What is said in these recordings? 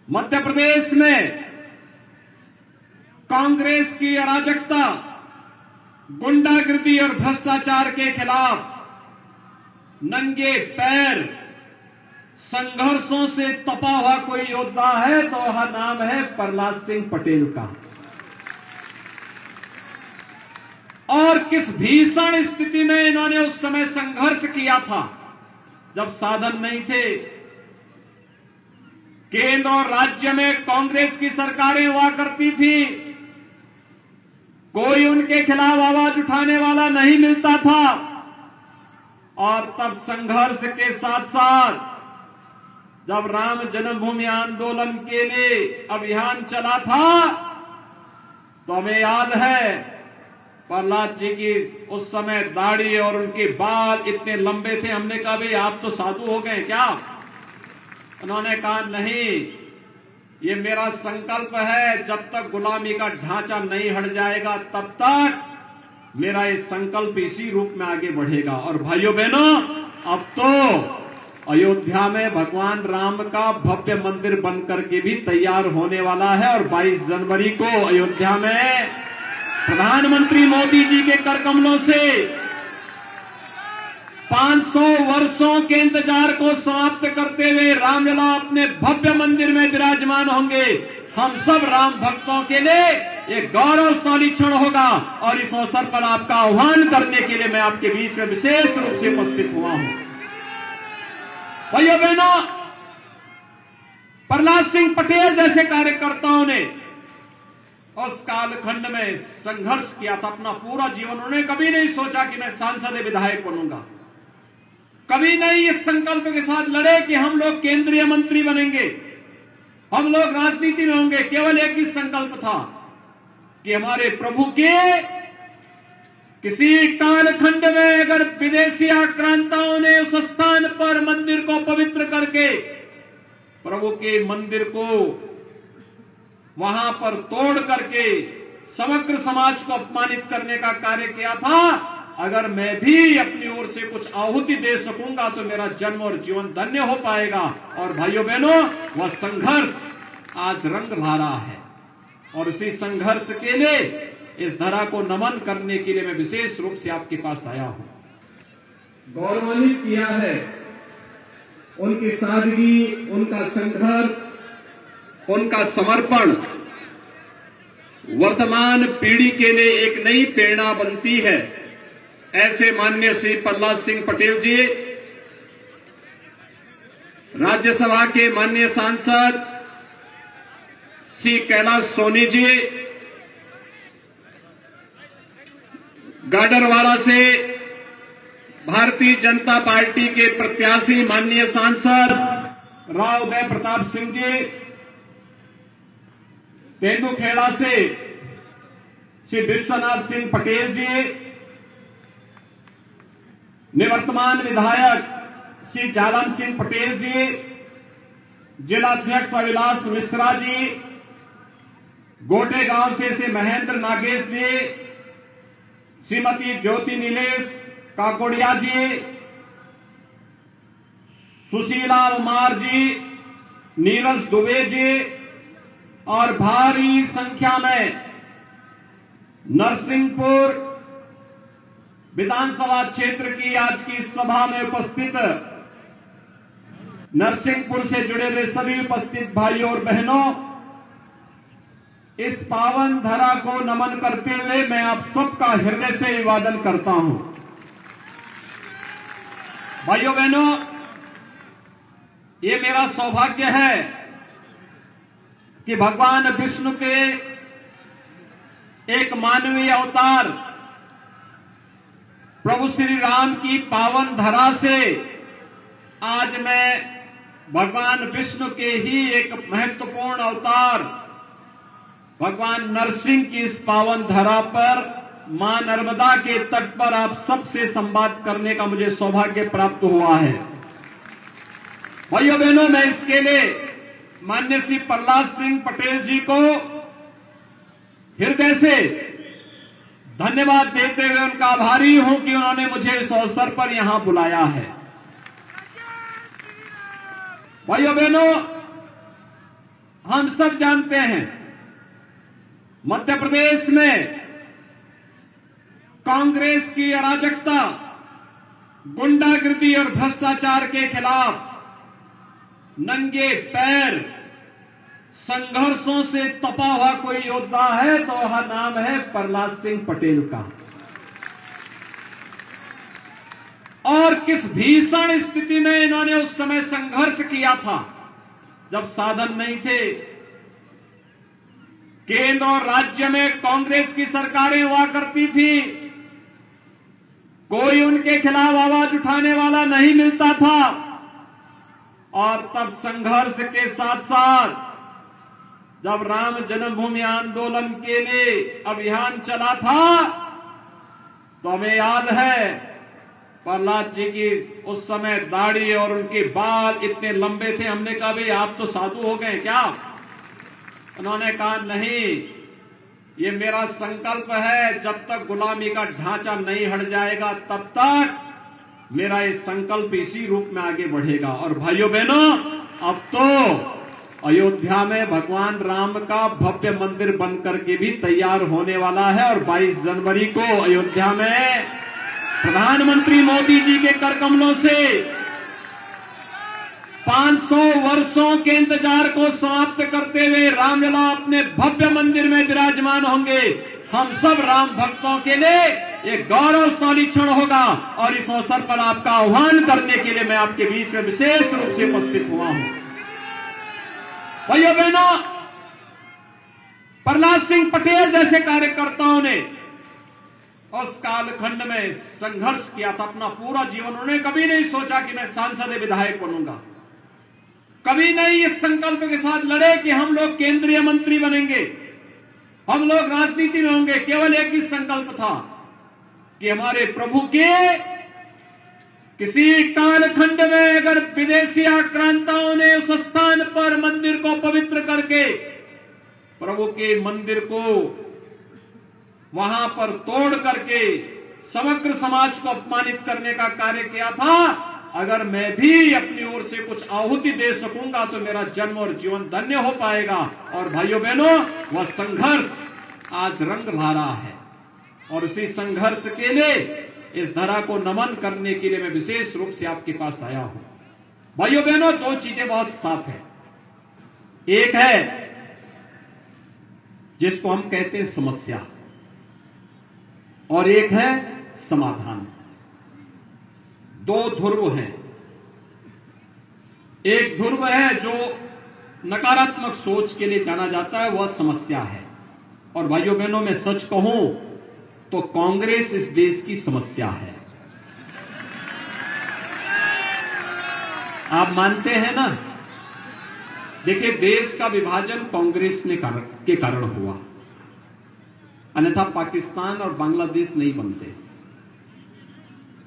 मध्य प्रदेश में कांग्रेस की अराजकता, गुंडागिर्दी और भ्रष्टाचार के खिलाफ नंगे पैर संघर्षों से तपा हुआ कोई योद्धा है तो वह नाम है प्रहलाद सिंह पटेल का। और किस भीषण स्थिति में इन्होंने उस समय संघर्ष किया था जब साधन नहीं थे। केंद्र और राज्य में कांग्रेस की सरकारें हुआ करती थी, कोई उनके खिलाफ आवाज उठाने वाला नहीं मिलता था। और तब संघर्ष के साथ साथ जब राम जन्मभूमि आंदोलन के लिए अभियान चला था तो हमें याद है प्रहलाद जी की उस समय दाढ़ी और उनके बाल इतने लंबे थे। हमने कहा भाई आप तो साधु हो गए क्या? उन्होंने कहा नहीं, ये मेरा संकल्प है, जब तक गुलामी का ढांचा नहीं हट जाएगा तब तक मेरा ये संकल्प इसी रूप में आगे बढ़ेगा। और भाइयों बहनों, अब तो अयोध्या में भगवान राम का भव्य मंदिर बनकर के भी तैयार होने वाला है। और 22 जनवरी को अयोध्या में प्रधानमंत्री मोदी जी के करकमलों से 500 वर्षों के इंतजार को समाप्त करते हुए रामलला अपने भव्य मंदिर में विराजमान होंगे। हम सब राम भक्तों के लिए एक गौरवशाली क्षण होगा। और इस अवसर पर आपका आह्वान करने के लिए मैं आपके बीच में विशेष रूप से उपस्थित हुआ हूं। भाइयों बहनों, प्रहलाद सिंह पटेल जैसे कार्यकर्ताओं ने उस कालखंड में संघर्ष किया था अपना पूरा जीवन। उन्होंने कभी नहीं सोचा कि मैं सांसद विधायक बनूंगा, कभी नहीं इस संकल्प के साथ लड़े कि हम लोग केंद्रीय मंत्री बनेंगे, हम लोग राजनीति में होंगे। केवल एक ही संकल्प था कि हमारे प्रभु के किसी कालखंड में अगर विदेशी आक्रांताओं ने उस स्थान पर मंदिर को पवित्र करके प्रभु के मंदिर को वहां पर तोड़ करके समग्र समाज को अपमानित करने का कार्य किया था, अगर मैं भी अपनी ओर से कुछ आहुति दे सकूंगा तो मेरा जन्म और जीवन धन्य हो पाएगा। और भाइयों बहनों, वह संघर्ष आज रंग ला रहा है। और उसी संघर्ष के लिए इस धरा को नमन करने के लिए मैं विशेष रूप से आपके पास आया हूं। गौरवान्वित किया है उनकी सादगी, उनका संघर्ष, उनका समर्पण वर्तमान पीढ़ी के लिए एक नई प्रेरणा बनती है। ऐसे माननीय श्री प्रहलाद सिंह पटेल जी, राज्यसभा के माननीय सांसद श्री कैलाश सोनी जी, गाडरवाड़ा से भारतीय जनता पार्टी के प्रत्याशी माननीय सांसद राव उदय प्रताप सिंह जी, तेंदुखेड़ा से श्री विश्वनाथ सिंह पटेल जी, निवर्तमान विधायक श्री जालन सिंह पटेल जी, जिलाध्यक्ष अविलास मिश्रा जी, गोटे गांव से श्री महेंद्र नागेश जी, श्रीमती ज्योति नीलेश काकोड़िया जी, सुशीला उमार जी, नीरज दुबे जी और भारी संख्या में नरसिंहपुर विधानसभा क्षेत्र की आज की सभा में उपस्थित नरसिंहपुर से जुड़े हुए सभी उपस्थित भाइयों और बहनों, इस पावन धरा को नमन करते हुए मैं आप सबका हृदय से अभिवादन करता हूं। भाइयों बहनों, ये मेरा सौभाग्य है कि भगवान विष्णु के एक मानवीय अवतार प्रभु श्री राम की पावन धरा से आज मैं भगवान विष्णु के ही एक महत्वपूर्ण अवतार भगवान नरसिंह की इस पावन धरा पर मां नर्मदा के तट पर आप सबसे संवाद करने का मुझे सौभाग्य प्राप्त हुआ है। भाइयों बहनों, मैं इसके लिए माननीय श्री प्रहलाद सिंह पटेल जी को हृदय से धन्यवाद देते हुए उनका आभारी हूं कि उन्होंने मुझे इस अवसर पर यहां बुलाया है। भाइयों बहनों, हम सब जानते हैं मध्य प्रदेश में कांग्रेस की अराजकता, गुंडागिर्दी और भ्रष्टाचार के खिलाफ नंगे पैर संघर्षों से तपा हुआ कोई योद्धा है तो वह नाम है प्रहलाद सिंह पटेल का। और किस भीषण स्थिति में इन्होंने उस समय संघर्ष किया था जब साधन नहीं थे। केंद्र और राज्य में कांग्रेस की सरकारें हुआ करती थी, कोई उनके खिलाफ आवाज उठाने वाला नहीं मिलता था। और तब संघर्ष के साथ साथ जब राम जन्मभूमि आंदोलन के लिए अभियान चला था तो हमें याद है प्रहलाद जी की उस समय दाढ़ी और उनके बाल इतने लंबे थे। हमने कहा भाई आप तो साधु हो गए क्या? उन्होंने कहा नहीं, ये मेरा संकल्प है, जब तक गुलामी का ढांचा नहीं हट जाएगा तब तक मेरा ये संकल्प इसी रूप में आगे बढ़ेगा। और भाइयों बहनों, अब तो अयोध्या में भगवान राम का भव्य मंदिर बनकर के भी तैयार होने वाला है। और 22 जनवरी को अयोध्या में प्रधानमंत्री मोदी जी के कर कमलों से 500 वर्षों के इंतजार को समाप्त करते हुए रामलला अपने भव्य मंदिर में विराजमान होंगे। हम सब राम भक्तों के लिए एक गौरवशाली क्षण होगा और इस अवसर पर आपका आह्वान करने के लिए मैं आपके बीच में विशेष रूप से उपस्थित हुआ हूं। भाइयों बहनों, प्रहलाद सिंह पटेल जैसे कार्यकर्ताओं ने उस कालखंड में संघर्ष किया था अपना पूरा जीवन। उन्होंने कभी नहीं सोचा कि मैं सांसद विधायक बनूंगा, कभी नहीं इस संकल्प के साथ लड़े कि हम लोग केंद्रीय मंत्री बनेंगे, हम लोग राजनीति में होंगे। केवल एक ही संकल्प था कि हमारे प्रभु के किसी कालखंड में अगर विदेशी आक्रांताओं ने उस स्थान पर मंदिर को पवित्र करके प्रभु के मंदिर को वहां पर तोड़ करके समग्र समाज को अपमानित करने का कार्य किया था, अगर मैं भी अपनी ओर से कुछ आहुति दे सकूंगा तो मेरा जन्म और जीवन धन्य हो पाएगा। और भाइयों बहनों, वह संघर्ष आज रंग ला रहा है और उसी संघर्ष के लिए इस धरा को नमन करने के लिए मैं विशेष रूप से आपके पास आया हूं। भाइयों बहनों, दो चीजें बहुत साफ है। एक है जिसको हम कहते हैं समस्या और एक है समाधान। दो ध्रुव हैं। एक ध्रुव है जो नकारात्मक सोच के लिए जाना जाता है, वह समस्या है। और भाइयों बहनों, मैं सच कहूं तो कांग्रेस इस देश की समस्या है। आप मानते हैं ना? देखिए, देश का विभाजन कांग्रेस के कारण हुआ, अन्यथा पाकिस्तान और बांग्लादेश नहीं बनते।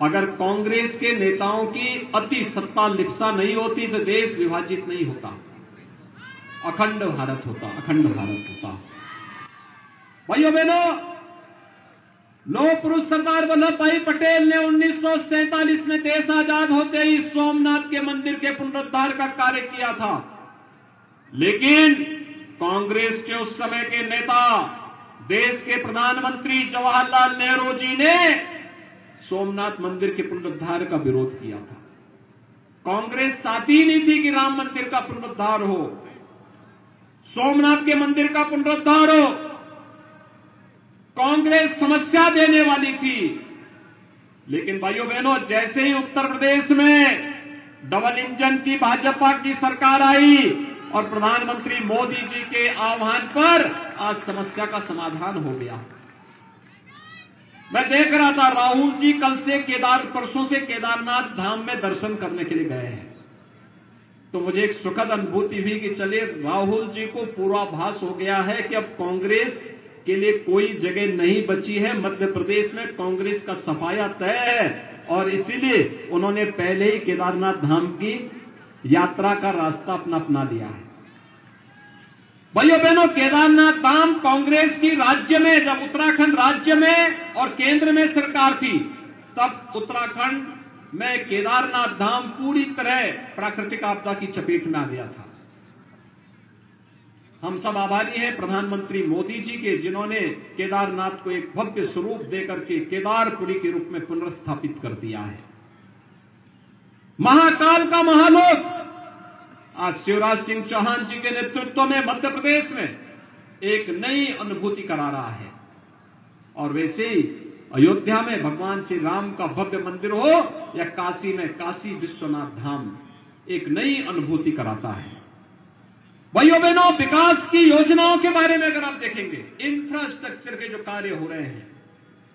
अगर कांग्रेस के नेताओं की अति सत्ता लिप्सा नहीं होती तो देश विभाजित नहीं होता, अखंड भारत होता, अखंड भारत होता। भाइयों बहनों, लौह पुरुष सरदार वल्लभ भाई पटेल ने 1947 में देश आजाद होते ही सोमनाथ के मंदिर के पुनरुद्धार का कार्य किया था। लेकिन कांग्रेस के उस समय के नेता, देश के प्रधानमंत्री जवाहरलाल नेहरू जी ने सोमनाथ मंदिर के पुनरुद्धार का विरोध किया था। कांग्रेस चाहती ही नहीं थी कि राम मंदिर का पुनरुद्धार हो, सोमनाथ के मंदिर का पुनरुद्धार हो। कांग्रेस समस्या देने वाली थी। लेकिन भाइयों बहनों, जैसे ही उत्तर प्रदेश में डबल इंजन की भाजपा की सरकार आई और प्रधानमंत्री मोदी जी के आह्वान पर आज समस्या का समाधान हो गया। मैं देख रहा था, राहुल जी कल से परसों से केदारनाथ धाम में दर्शन करने के लिए गए हैं, तो मुझे एक सुखद अनुभूति हुई कि चलिए, राहुल जी को पूर्वाभास हो गया है कि अब कांग्रेस के लिए कोई जगह नहीं बची है। मध्य प्रदेश में कांग्रेस का सफाया तय है और इसीलिए उन्होंने पहले ही केदारनाथ धाम की यात्रा का रास्ता अपना लिया है। भाइयों बहनों, केदारनाथ धाम कांग्रेस की राज्य में, जब उत्तराखंड राज्य में और केंद्र में सरकार थी, तब उत्तराखंड में केदारनाथ धाम पूरी तरह प्राकृतिक आपदा की चपेट में आ गया था। हम सब आभारी हैं प्रधानमंत्री मोदी जी के, जिन्होंने केदारनाथ को एक भव्य स्वरूप देकर के केदारपुरी के रूप में पुनर्स्थापित कर दिया है। महाकाल का महालोक आज शिवराज सिंह चौहान जी के नेतृत्व में मध्य प्रदेश में एक नई अनुभूति करा रहा है। और वैसे ही अयोध्या में भगवान श्री राम का भव्य मंदिर हो या काशी में काशी विश्वनाथ धाम, एक नई अनुभूति कराता है। भाइयों बहनों, विकास की योजनाओं के बारे में अगर आप देखेंगे, इंफ्रास्ट्रक्चर के जो कार्य हो रहे हैं,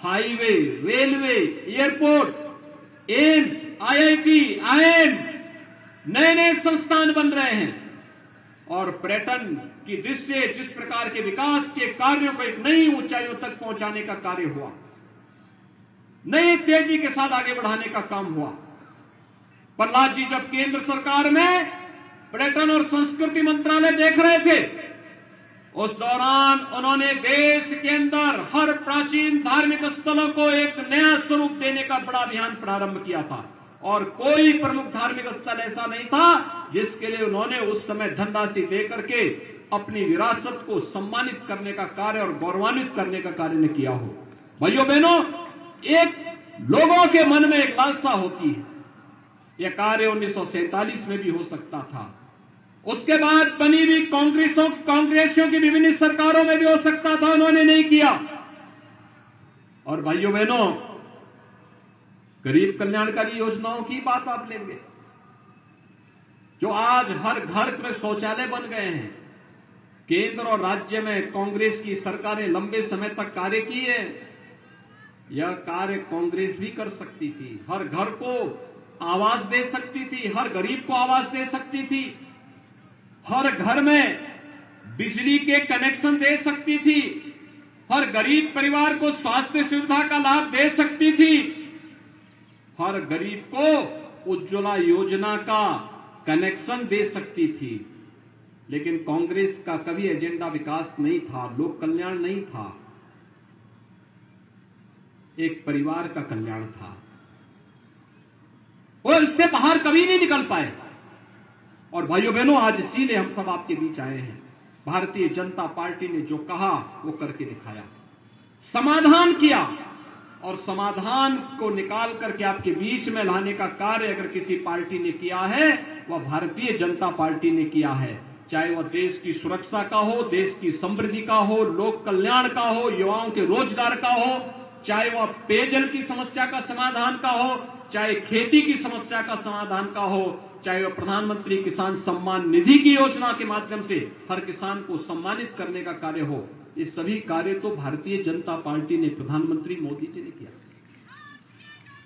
highway, railway, airport, AIIMS, IIT, IIM, नए नए संस्थान बन रहे हैं और पर्यटन की दृष्टि से जिस प्रकार के विकास के कार्यों को एक नई ऊंचाइयों तक पहुंचाने का कार्य हुआ, नई तेजी के साथ आगे बढ़ाने का काम हुआ। प्रहलाद जी जब केंद्र सरकार में पर्यटन और संस्कृति मंत्रालय देख रहे थे, उस दौरान उन्होंने देश के अंदर हर प्राचीन धार्मिक स्थलों को एक नया स्वरूप देने का बड़ा अभियान प्रारंभ किया था और कोई प्रमुख धार्मिक स्थल ऐसा नहीं था जिसके लिए उन्होंने उस समय धनराशि देकर के अपनी विरासत को सम्मानित करने का कार्य और गौरवान्वित करने का कार्य ने किया हो। भाइयों बहनों, एक लोगों के मन में एक लालसा होती है, यह कार्य 1947 में भी हो सकता था, उसके बाद बनी हुई कांग्रेसियों की विभिन्न सरकारों में भी हो सकता था, उन्होंने नहीं किया। और भाइयों बहनों, गरीब कल्याणकारी योजनाओं की बात आप लेंगे, जो आज हर घर में शौचालय बन गए हैं। केंद्र और राज्य में कांग्रेस की सरकारें लंबे समय तक कार्य किए, यह कार्य कांग्रेस भी कर सकती थी। हर घर को आवास दे सकती थी, हर गरीब को आवास दे सकती थी, हर घर में बिजली के कनेक्शन दे सकती थी, हर गरीब परिवार को स्वास्थ्य सुविधा का लाभ दे सकती थी, हर गरीब को उज्ज्वला योजना का कनेक्शन दे सकती थी। लेकिन कांग्रेस का कभी एजेंडा विकास नहीं था, लोक कल्याण नहीं था, एक परिवार का कल्याण था। वो इससे बाहर कभी नहीं निकल पाए। और भाइयों बहनों, आज इसीलिए हम सब आपके बीच आए हैं। भारतीय जनता पार्टी ने जो कहा वो करके दिखाया, समाधान किया, और समाधान को निकाल करके आपके बीच में लाने का कार्य अगर किसी पार्टी ने किया है, वह भारतीय जनता पार्टी ने किया है। चाहे वह देश की सुरक्षा का हो, देश की समृद्धि का हो, लोक कल्याण का हो, युवाओं के रोजगार का हो, चाहे वह पेयजल की समस्या का समाधान का हो, चाहे खेती की समस्या का समाधान का हो, चाहे वह प्रधानमंत्री किसान सम्मान निधि की योजना के माध्यम से हर किसान को सम्मानित करने का कार्य हो। ये सभी कार्य तो भारतीय जनता पार्टी ने, प्रधानमंत्री मोदी जी ने किया।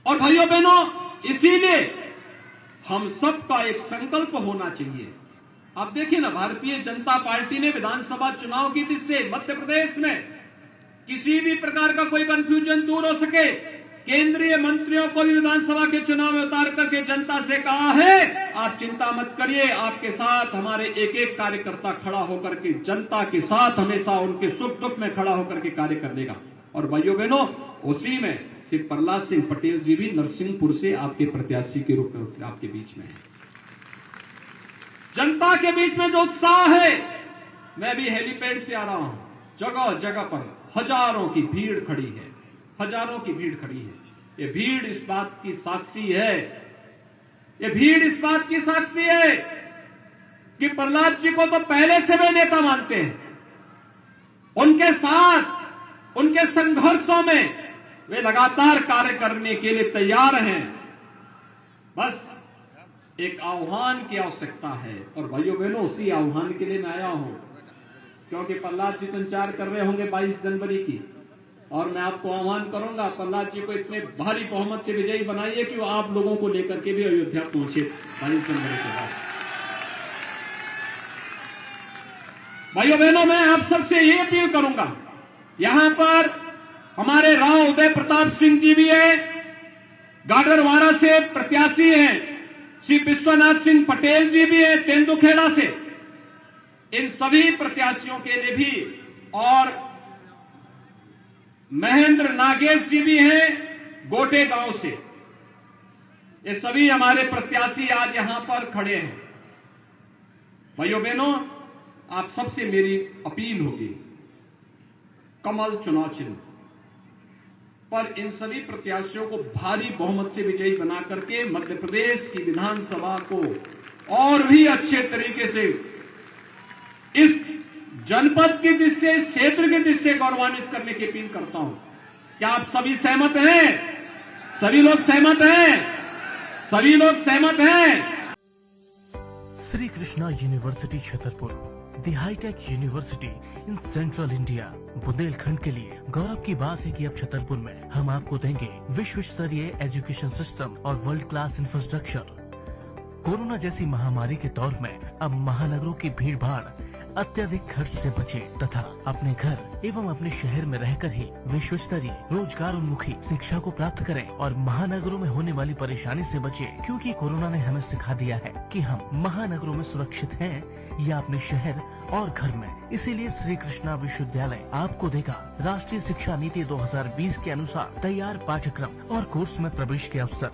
और भाइयों बहनों, इसीलिए हम सबका एक संकल्प होना चाहिए। आप देखिए ना, भारतीय जनता पार्टी ने विधानसभा चुनाव की दृष्टि से मध्य प्रदेश में किसी भी प्रकार का कोई कंफ्यूजन दूर हो सके, केंद्रीय मंत्रियों को भी विधानसभा के चुनाव में उतार करके जनता से कहा है, आप चिंता मत करिए, आपके साथ हमारे एक एक कार्यकर्ता खड़ा होकर के जनता के साथ हमेशा उनके सुख दुख में खड़ा होकर के कार्य कर देगा। और भाइयों बहनों, उसी में श्री प्रहलाद सिंह पटेल जी भी नरसिंहपुर से आपके प्रत्याशी के रूप में आपके बीच में है। जनता के बीच में जो उत्साह है, मैं भी हेलीपैड से आ रहा हूं, जगह जगह पर हजारों की भीड़ खड़ी है, हजारों की भीड़ खड़ी है। ये भीड़ इस बात की साक्षी है, ये भीड़ इस बात की साक्षी है कि प्रहलाद जी को तो पहले से वे नेता मानते हैं। उनके साथ उनके संघर्षों में वे लगातार कार्य करने के लिए तैयार हैं। बस एक आह्वान की आवश्यकता है। और भाइयों बहनों, उसी आह्वान के लिए मैं आया हूं, क्योंकि प्रहलाद जी तो इंतजार कर रहे होंगे 22 जनवरी की, और मैं आपको आह्वान करूंगा, प्रहलाद जी को इतने भारी बहुमत से विजयी बनाइए कि वो आप लोगों को लेकर के भी अयोध्या पहुंचे 22 जनवरी के बाद। भाइयों बहनों, मैं आप सबसे ये अपील करूंगा, यहां पर हमारे राव उदय प्रताप सिंह जी भी है, गाडरवाड़ा से प्रत्याशी हैं, श्री विश्वनाथ सिंह पटेल जी भी है तेंदुखेड़ा से। इन सभी प्रत्याशियों के लिए भी, और महेंद्र नागेश जी भी हैं गोटे गांव से। ये सभी हमारे प्रत्याशी आज यहां पर खड़े हैं। भाइयों बहनों, आप सबसे मेरी अपील होगी, कमल चुनाव चिन्ह पर इन सभी प्रत्याशियों को भारी बहुमत से विजयी बना करके मध्य प्रदेश की विधानसभा को और भी अच्छे तरीके से इस जनपद की दृष्टि, इस क्षेत्र की दृष्टि से गौरवान्वित करने की अपील करता हूं। क्या आप सभी सहमत हैं? सभी लोग सहमत हैं? सभी लोग सहमत हैं? Shri Krishna university Chhatarpur, the hitech university in central India, Bundelkhand के लिए गौरव की बात है कि अब छतरपुर में हम आपको देंगे विश्व स्तरीय एजुकेशन सिस्टम और वर्ल्ड क्लास इंफ्रास्ट्रक्चर। कोरोना जैसी महामारी के दौर में अब महानगरों की भीड़ भाड़, अत्यधिक खर्च से बचे तथा अपने घर एवं अपने शहर में रहकर ही विश्व स्तरीय रोजगार उन्मुखी शिक्षा को प्राप्त करें और महानगरों में होने वाली परेशानी से बचे, क्योंकि कोरोना ने हमें सिखा दिया है कि हम महानगरों में सुरक्षित हैं या अपने शहर और घर में। इसीलिए श्री कृष्णा विश्वविद्यालय आपको देगा राष्ट्रीय शिक्षा नीति 2020 के अनुसार तैयार पाठ्यक्रम और कोर्स में प्रवेश के अवसर।